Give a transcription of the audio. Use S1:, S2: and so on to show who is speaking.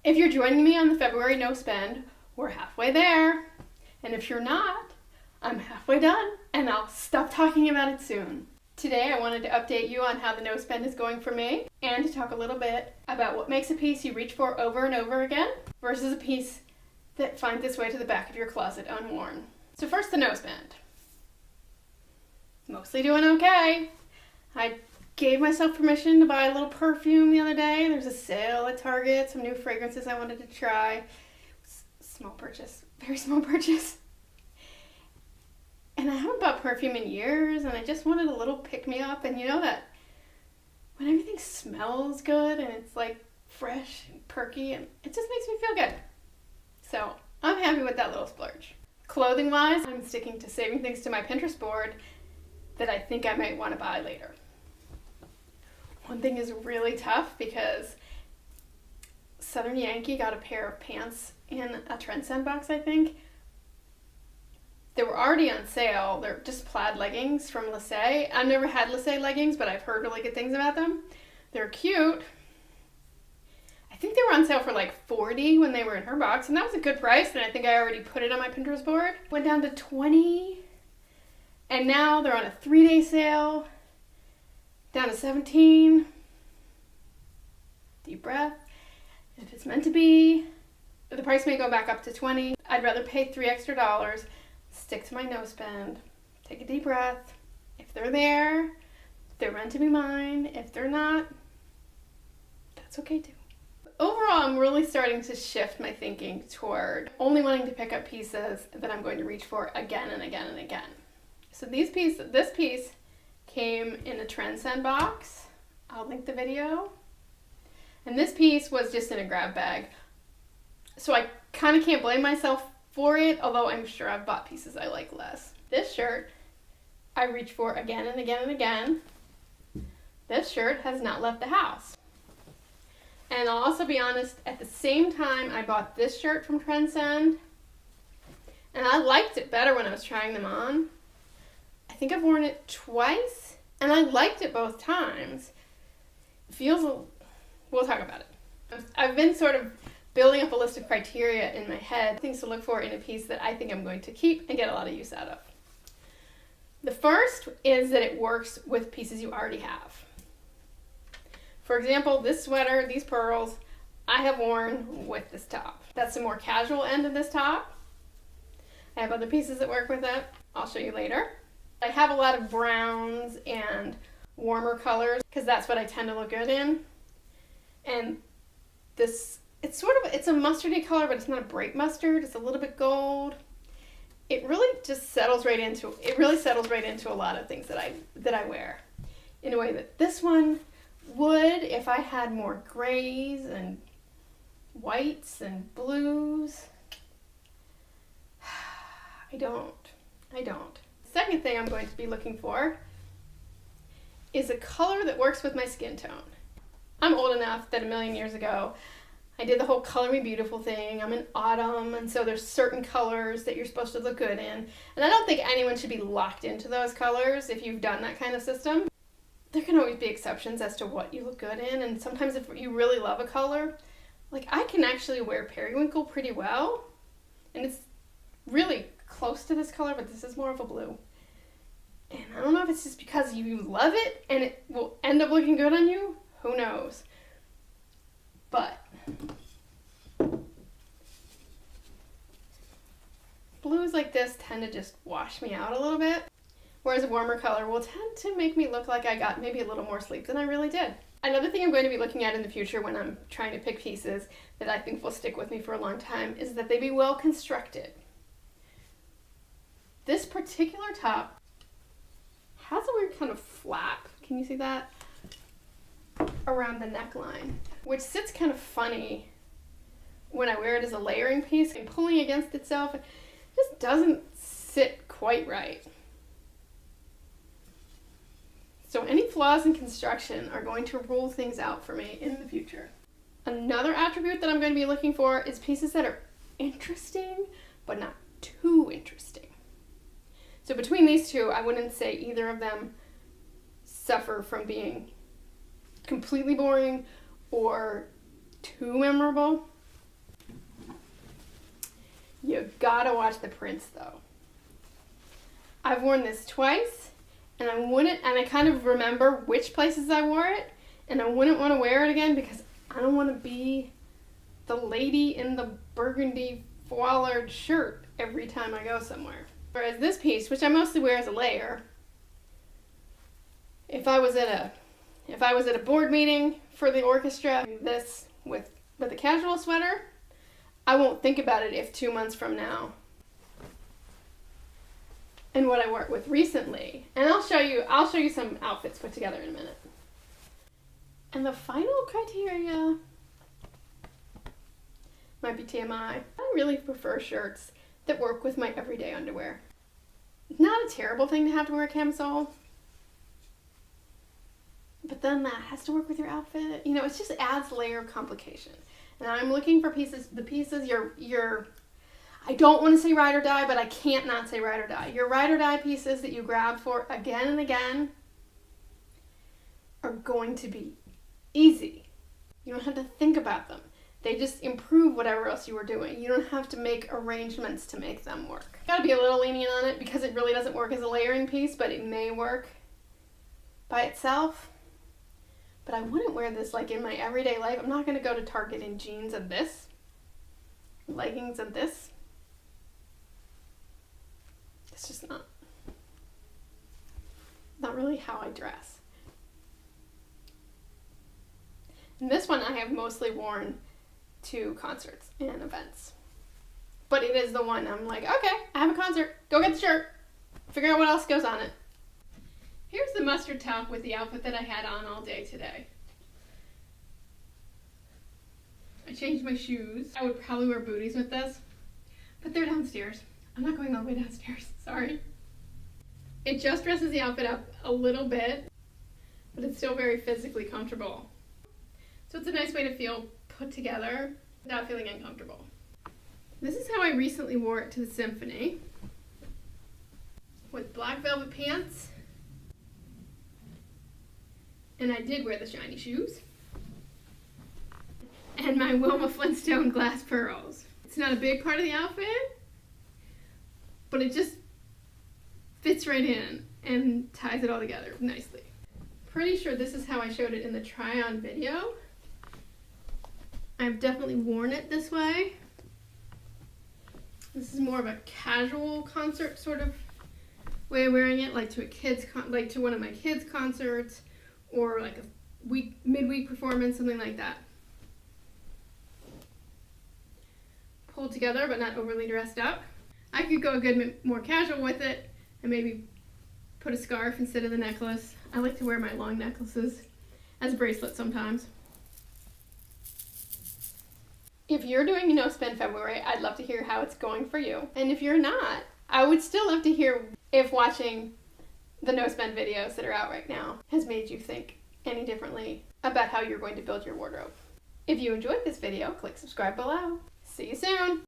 S1: If you're joining me on the February no spend, we're halfway there. And if you're not, I'm halfway done and I'll stop talking about it soon. Today I wanted to update you on how the no spend is going for me and to talk a little bit about what makes a piece you reach for over and over again versus a piece that finds its way to the back of your closet unworn. So first, the no spend. Mostly doing okay. I gave myself permission to buy a little perfume the other day. There's a sale at Target, some new fragrances I wanted to try. Small purchase, very small purchase. And I haven't bought perfume in years, and I just wanted a little pick-me-up. And you know that when everything smells good and it's like fresh and perky, and it just makes me feel good. So I'm happy with that little splurge. Clothing-wise, I'm sticking to saving things to my Pinterest board that I think I might want to buy later. One thing is really tough because Southern Yankee got a pair of pants in a Trendsend box, I think. They were already on sale. They're just plaid leggings from Lassie. I've never had Lassie leggings, but I've heard really good things about them. They're cute. I think they were on sale for like $40 when they were in her box, and that was a good price, and I think I already put it on my Pinterest board. Went down to $20, and now they're on a 3-day sale, down to $17. Deep breath. If it's meant to be, the price may go back up to $20. I'd rather pay $3 extra, stick to my no spend, take a deep breath. If they're there, they're meant to be mine. If they're not, that's okay too. Overall, I'm really starting to shift my thinking toward only wanting to pick up pieces that I'm going to reach for again and again and again. So this piece came in a Trendsend box. I'll link the video. And this piece was just in a grab bag. So I kind of can't blame myself for it, although I'm sure I've bought pieces I like less. This shirt I reach for again and again and again. This shirt has not left the house. And I'll also be honest, at the same time I bought this shirt from Trendsend, and I liked it better when I was trying them on. I think I've worn it twice, and I liked it both times. We'll talk about it. I've been sort of building up a list of criteria in my head, things to look for in a piece that I think I'm going to keep and get a lot of use out of. The first is that it works with pieces you already have. For example, this sweater, these pearls, I have worn with this top. That's the more casual end of this top. I have other pieces that work with it. I'll show you later. I have a lot of browns and warmer colors because that's what I tend to look good in. And this, it's a mustardy color, but it's not a bright mustard. It's a little bit gold. It really settles right into a lot of things that I wear in a way that this one would if I had more grays and whites and blues. I don't. Second thing I'm going to be looking for is a color that works with my skin tone. I'm old enough that a million years ago I did the whole color me beautiful thing. I'm in autumn, and so there's certain colors that you're supposed to look good in. And I don't think anyone should be locked into those colors if you've done that kind of system. There can always be exceptions as to what you look good in, and sometimes if you really love a color, like I can actually wear periwinkle pretty well, and it's really close to this color, but this is more of a blue. And I don't know if it's just because you love it and it will end up looking good on you. Who knows? But blues like this tend to just wash me out a little bit, whereas a warmer color will tend to make me look like I got maybe a little more sleep than I really did. Another thing I'm going to be looking at in the future when I'm trying to pick pieces that I think will stick with me for a long time is that they be well constructed. This particular top has a weird kind of flap. Can you see that? Around the neckline, which sits kind of funny when I wear it as a layering piece and pulling against itself. It just doesn't sit quite right. So any flaws in construction are going to rule things out for me in the future. Another attribute that I'm going to be looking for is pieces that are interesting, but not too interesting. So between these two, I wouldn't say either of them suffer from being completely boring or too memorable. You gotta watch the prints though. I've worn this twice, and I kind of remember which places I wore it, and I wouldn't want to wear it again because I don't want to be the lady in the burgundy foulard shirt every time I go somewhere. Whereas this piece, which I mostly wear as a layer, if I was at a board meeting for the orchestra, this with a casual sweater, I won't think about it if 2 months from now. And what I wore it with recently, and I'll show you some outfits put together in a minute. And the final criteria might be TMI. I really prefer shirts that work with my everyday underwear. Not a terrible thing to have to wear a camisole, but then that has to work with your outfit. You know, it just adds a layer of complication. And I'm looking for pieces, I don't want to say ride or die, but I can't not say ride or die. Your ride or die pieces that you grab for again and again are going to be easy. You don't have to think about them. They just improve whatever else you were doing. You don't have to make arrangements to make them work. You gotta be a little lenient on it because it really doesn't work as a layering piece, but it may work by itself. But I wouldn't wear this like in my everyday life. I'm not gonna go to Target in jeans and this, leggings and this. It's just not really how I dress. And this one I have mostly worn to concerts and events. But it is the one I'm like, okay, I have a concert, go get the shirt, figure out what else goes on it. Here's the mustard top with the outfit that I had on all day today. I changed my shoes. I would probably wear booties with this, but they're downstairs. I'm not going all the way downstairs, sorry. It just dresses the outfit up a little bit, but it's still very physically comfortable. So it's a nice way to feel put together without feeling uncomfortable. This is how I recently wore it to the symphony, with black velvet pants, and I did wear the shiny shoes, and my Wilma Flintstone glass pearls. It's not a big part of the outfit, but it just fits right in and ties it all together nicely. Pretty sure this is how I showed it in the try-on video. I've definitely worn it this way. This is more of a casual concert sort of way of wearing it, like to one of my kids' concerts, or like a midweek performance, something like that. Pulled together, but not overly dressed up. I could go a good bit more casual with it and maybe put a scarf instead of the necklace. I like to wear my long necklaces as a bracelet sometimes. If you're doing a No Spend February, I'd love to hear how it's going for you. And if you're not, I would still love to hear if watching the No Spend videos that are out right now has made you think any differently about how you're going to build your wardrobe. If you enjoyed this video, click subscribe below. See you soon!